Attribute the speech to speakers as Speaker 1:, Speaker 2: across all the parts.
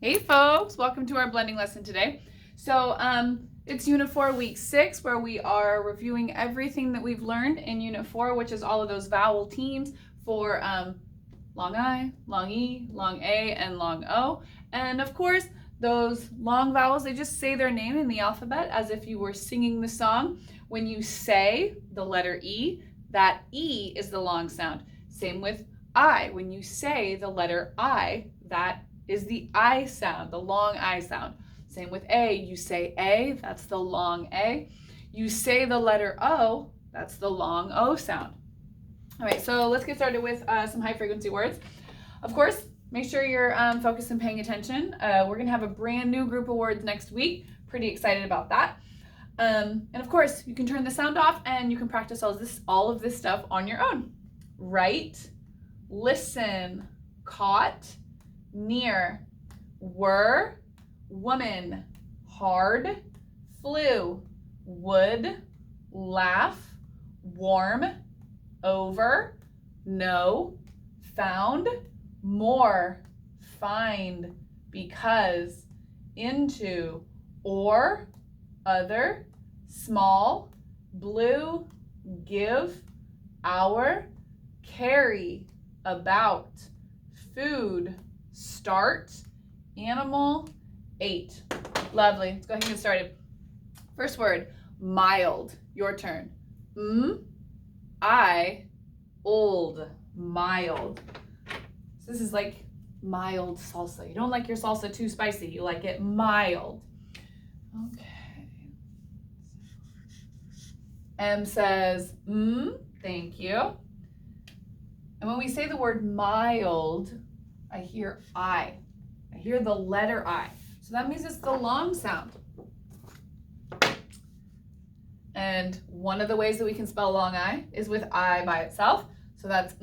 Speaker 1: Hey folks, welcome to our blending lesson today. So it's Unit 4, Week 6, where we are reviewing everything that we've learned in Unit 4, which is all of those vowel teams for long I, long E, long A, and long O. And of course, those long vowels, they just say their name in the alphabet as if you were singing the song. When you say the letter E, that E is the long sound. Same with I. When you say the letter I, that is the I sound, the long I sound. Same with A. You say A, that's the long A. You say the letter O, that's the long O sound. All right, so let's get started with some high frequency words. Of course, make sure you're focused and paying attention. We're gonna have a brand new group of words next week. Pretty excited about that. And of course, you can turn the sound off and you can practice all of this stuff on your own. Right, listen, caught, near, were, woman, hard, flew, would, laugh, warm, over, know, found, more, find, because, into, or, other, small, blue, give, hour, carry, about, food, start, animal, ate. Lovely. Let's go ahead and get started. First word, mild. Your turn. I, old, mild. So this is like mild salsa. You don't like your salsa too spicy. You like it mild. Okay. M says, thank you. And when we say the word mild, I hear I. I hear the letter I. So that means it's the long sound. And one of the ways that we can spell long I is with I by itself. So that's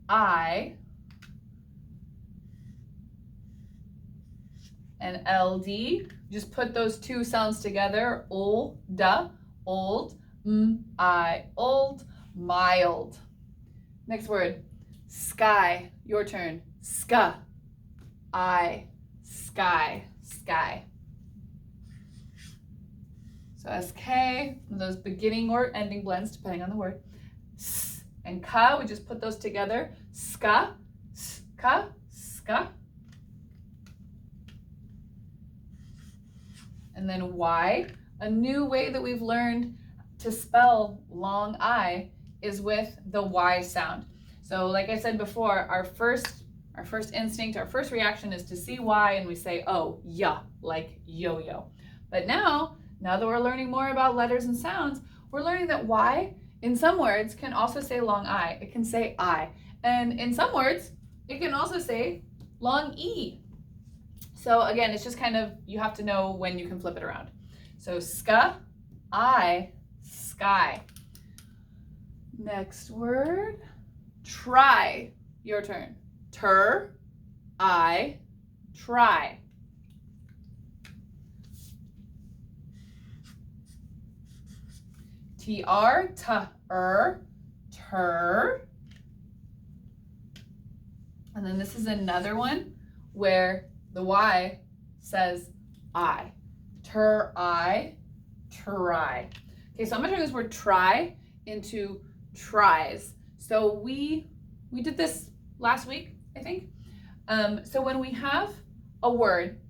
Speaker 1: I. And LD, just put those two sounds together. Old, old, I, old, mild. Next word, sky. Your turn. Ska, I, sky, sky. So SK, those beginning or ending blends depending on the word. S and ka, we just put those together. Ska, ska, ska. And then Y, a new way that we've learned to spell long I is with the Y sound. So like I said before, our first instinct, our first reaction is to see Y and we say, oh, yeah, like yo-yo. But now that we're learning more about letters and sounds, we're learning that Y in some words can also say long I. It can say I. And in some words, it can also say long E. So again, it's just kind of, you have to know when you can flip it around. So ska, I, sky. Next word, try. Your turn. I, try. TR, tur. And then this is another one where the Y says I. I, try. Okay, so I'm gonna turn this word try into tries. So we did this last week, I think. So when we have a word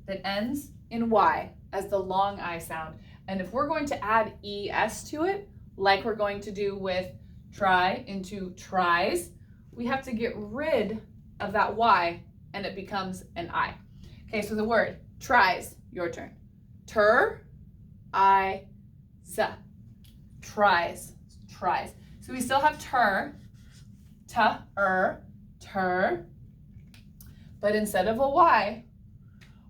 Speaker 1: that ends in Y as the long I sound, and if we're going to add ES to it, like we're going to do with try into tries, we have to get rid of that Y and it becomes an I. Okay, so the word tries, your turn. I, tries, tries. So we still have tur, but instead of a Y,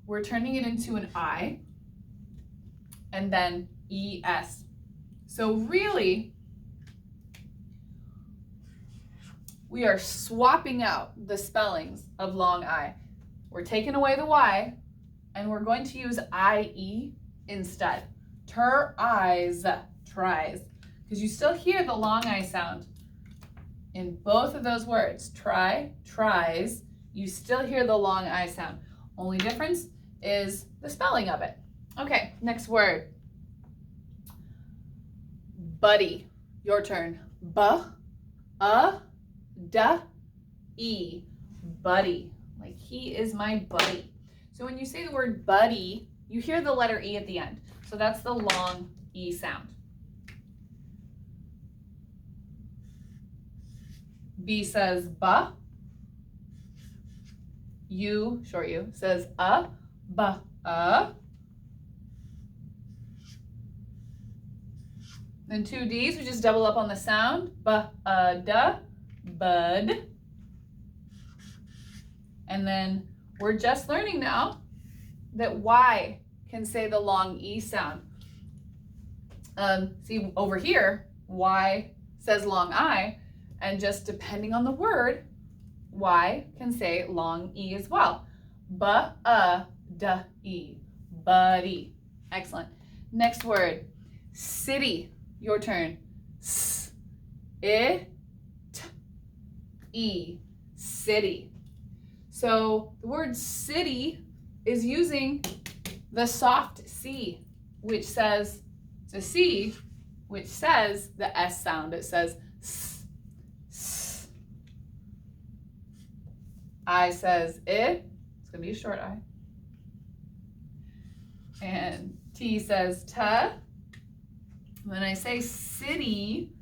Speaker 1: we're turning it into an I and then ES. So really, we are swapping out the spellings of long I. We're taking away the Y and we're going to use IE instead. Tries, tries. Because you still hear the long I sound in both of those words. Try, tries, you still hear the long I sound. Only difference is the spelling of it. Okay, next word. Buddy. Your turn. B-a-d-e. Buddy. Like he is my buddy. So when you say the word buddy, you hear the letter E at the end. So that's the long E sound. B says ba. U, short U, says ba. Then two Ds, we just double up on the sound. Ba-da, bud. And then we're just learning now that Y can say the long E sound. See, over here, Y says long I, and just depending on the word, Y can say long E as well. Ba-da-e, buddy. Excellent. Next word, city. Your turn. S-I-T-E, city. So the word city is using the soft C, which says, it's a C, which says the S sound. It says S, S. I says I. It's going to be a short I. And T says ta. When I say city,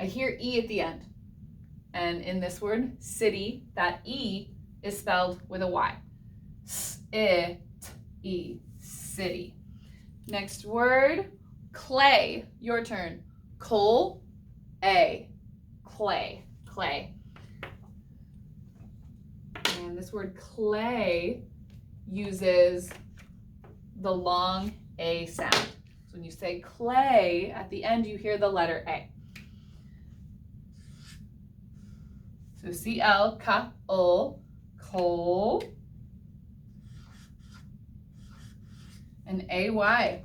Speaker 1: I hear E at the end. And in this word, city, that E is spelled with a Y. S-I-T-E, city. Next word, clay. Your turn. Coal-A, clay, clay. And this word clay uses the long A sound. So when you say clay, at the end you hear the letter A. So C-L-K-O, coal. And A-Y,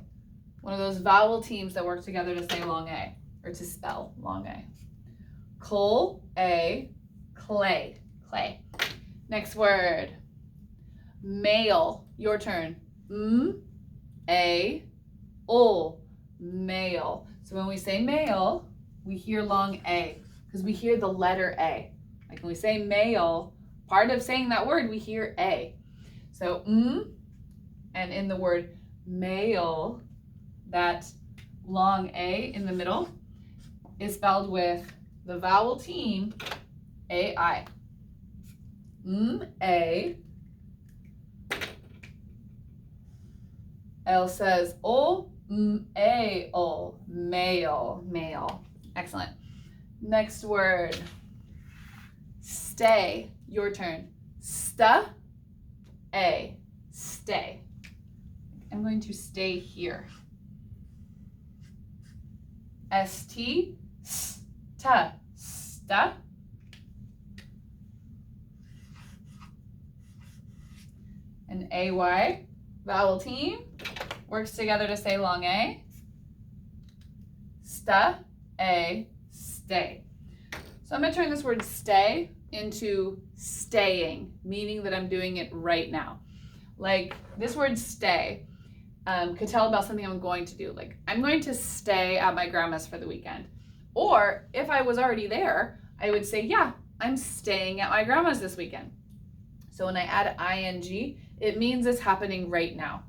Speaker 1: one of those vowel teams that work together to say long A, or to spell long A. Coal, A, clay, clay. Next word, male. Your turn. M-A-L, male. So when we say male, we hear long A because we hear the letter A. Like when we say male, part of saying that word, we hear A. So and in the word male, that long A in the middle is spelled with the vowel team A-I. A. L says O, A-O, male, male. Excellent. Next word, stay. Your turn. Sta-A, stay. I'm going to stay here. S-T, sta, sta. And A-Y, vowel team, works together to say long A. Sta-A, stay. So I'm going to turn this word stay into staying, meaning that I'm doing it right now. Like this word stay could tell about something I'm going to do. Like I'm going to stay at my grandma's for the weekend. Or if I was already there, I would say, yeah, I'm staying at my grandma's this weekend. So when I add ing, it means it's happening right now.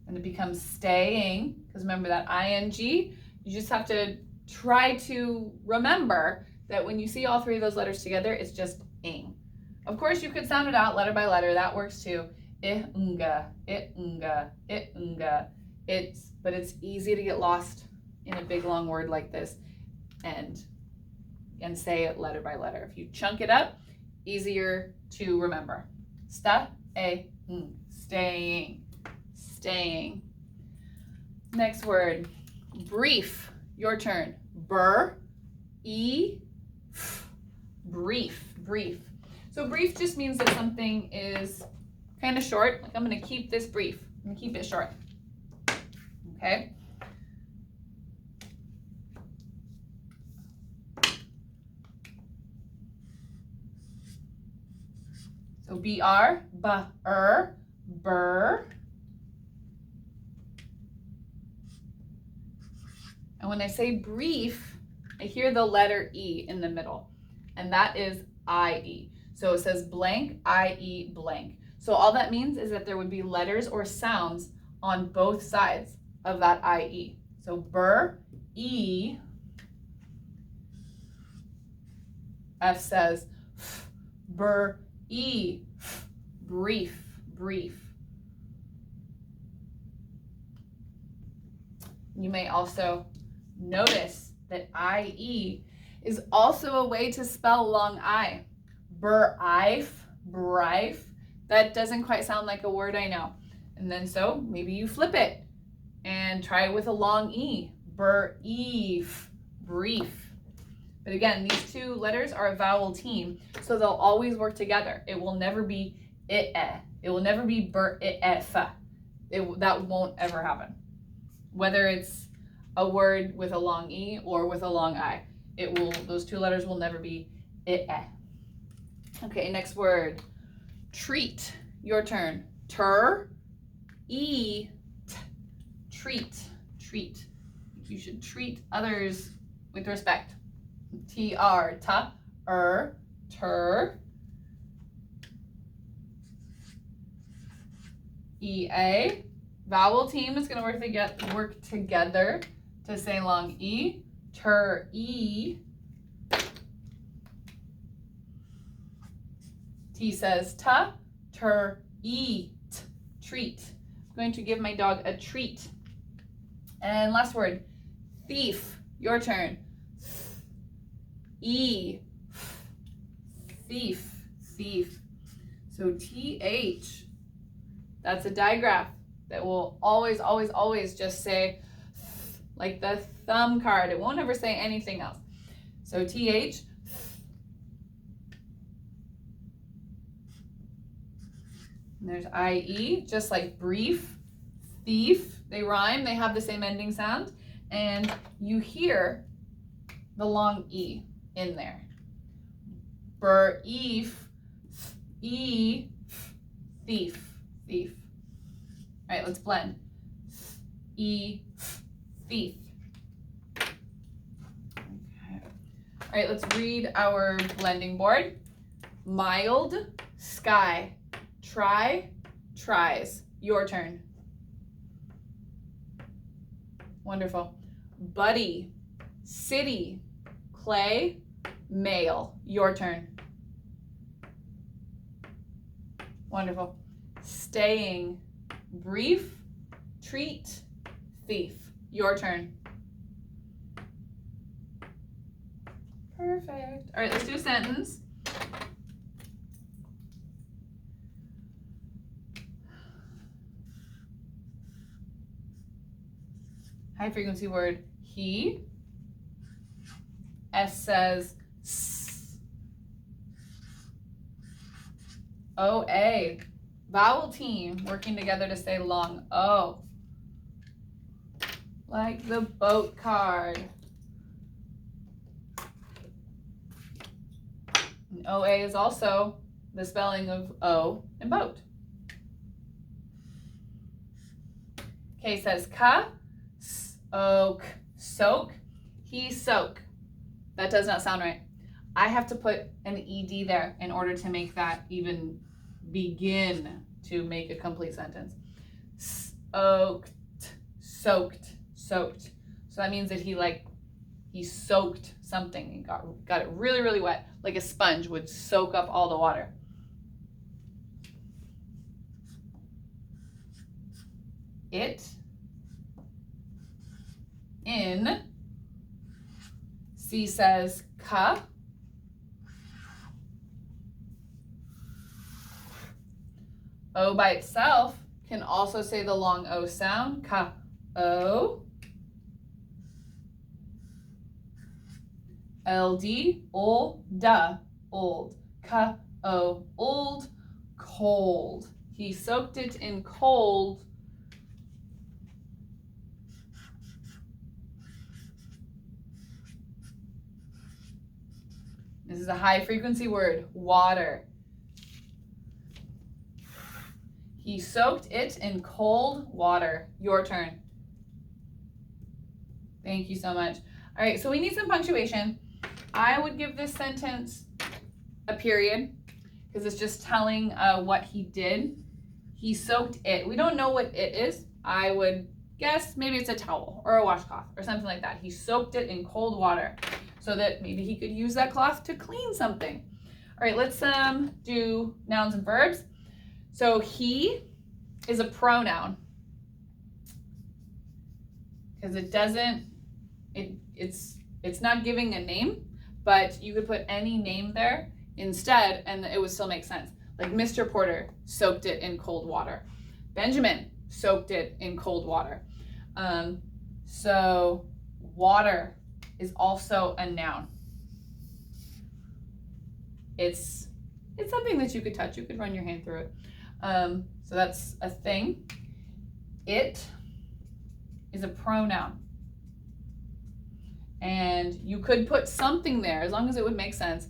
Speaker 1: And it becomes staying, because remember that ing, you just have to try to remember that when you see all three of those letters together, it's just ing. Of course, you could sound it out letter by letter. That works too. I-unga, I-unga, I-unga. But it's easy to get lost in a big long word like this and say it letter by letter. If you chunk it up, easier to remember. Sta-a-ng, staying, staying. Next word, brief. Your turn. Bur-e-f, brief, brief. So brief just means that something is kind of short. Like I'm going to keep this brief. I'm going to keep it short. Okay. So B-R, b-er, burr. And when I say brief, I hear the letter E in the middle, and that is I-E. So it says blank, I-E, blank. So all that means is that there would be letters or sounds on both sides of that I-E. So burr, E. F says f, burr, E, f, brief, brief. You may also notice that I-E is also a way to spell long I. Bur-ife, brife. That doesn't quite sound like a word, I know. And then so maybe you flip it and try it with a long E. Bur-eef, brief. But again, these two letters are a vowel team, so they'll always work together. It will never be it-e. It will never be bur-it-e-f. That won't ever happen. Whether it's a word with a long E or with a long I, those two letters will never be it-e. Okay, next word. Treat. Your turn. Ter, e, t. Treat. Treat. You should treat others with respect. T-R, ta, ter. E-A. Vowel team is going to work together to say long E. Ter-e. T says ta, ter-eat, treat. I'm going to give my dog a treat. And last word, thief. Your turn. E, thief, thief. So T-H, that's a digraph that will always, always, always just say like the thumb card. It won't ever say anything else. So T-H. And there's I-E, just like brief, thief. They rhyme, they have the same ending sound. And you hear the long E in there. Bur-eef, e, thief, thief. All right, let's blend. E, thief. Okay. All right, let's read our blending board. Mild, sky. Try, tries. Your turn. Wonderful. Buddy, city, clay, male. Your turn. Wonderful. Staying, brief, treat, thief. Your turn. Perfect. All right, let's do a sentence. High frequency word, he. S says s. O-A. Vowel team working together to say long O. Like the boat card. And O-A is also the spelling of O in boat. K says ka. Oak, soak, he soak. That does not sound right. I have to put an ED there in order to make that even begin to make a complete sentence. Soaked, soaked, soaked. So that means that he soaked something and got it really, really wet, like a sponge would soak up all the water. It, in. C says ka. O by itself can also say the long O sound. Ka, O. LD, ol, da, old. Ka, O, old, cold. He soaked it in cold. This is a high frequency word, water. He soaked it in cold water. Your turn. Thank you so much. All right, so we need some punctuation. I would give this sentence a period because it's just telling what he did. He soaked it. We don't know what it is. I would guess maybe it's a towel or a washcloth or something like that. He soaked it in cold water so that maybe he could use that cloth to clean something. All right, let's do nouns and verbs. So he is a pronoun because it's not giving a name, but you could put any name there instead and it would still make sense. Like Mr. Porter soaked it in cold water. Benjamin soaked it in cold water. So water is also a noun. It's something that you could touch. You could run your hand through it. So that's a thing. It is a pronoun. And you could put something there as long as it would make sense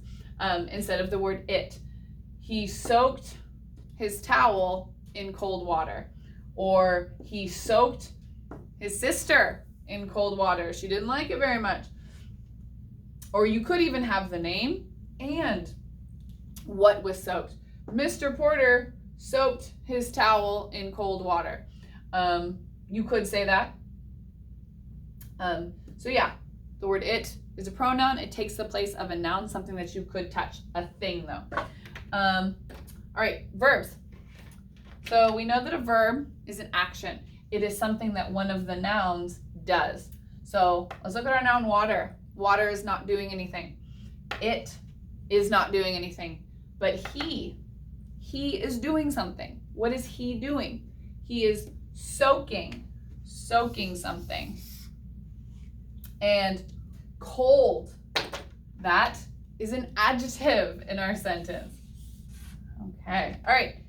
Speaker 1: instead of the word it. He soaked his towel in cold water. Or he soaked his sister in cold water. She didn't like it very much. Or you could even have the name and what was soaked. Mr. Porter soaked his towel in cold water. You could say that. So yeah, the word it is a pronoun. It takes the place of a noun, something that you could touch. A thing though. All right, verbs. So we know that a verb is an action. It is something that one of the nouns does. So let's look at our noun water. Water is not doing anything. It is not doing anything. But he is doing something. What is he doing? He is soaking something. And cold, that is an adjective in our sentence. Okay, all right.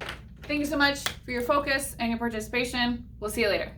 Speaker 1: Thank you so much for your focus and your participation. We'll see you later.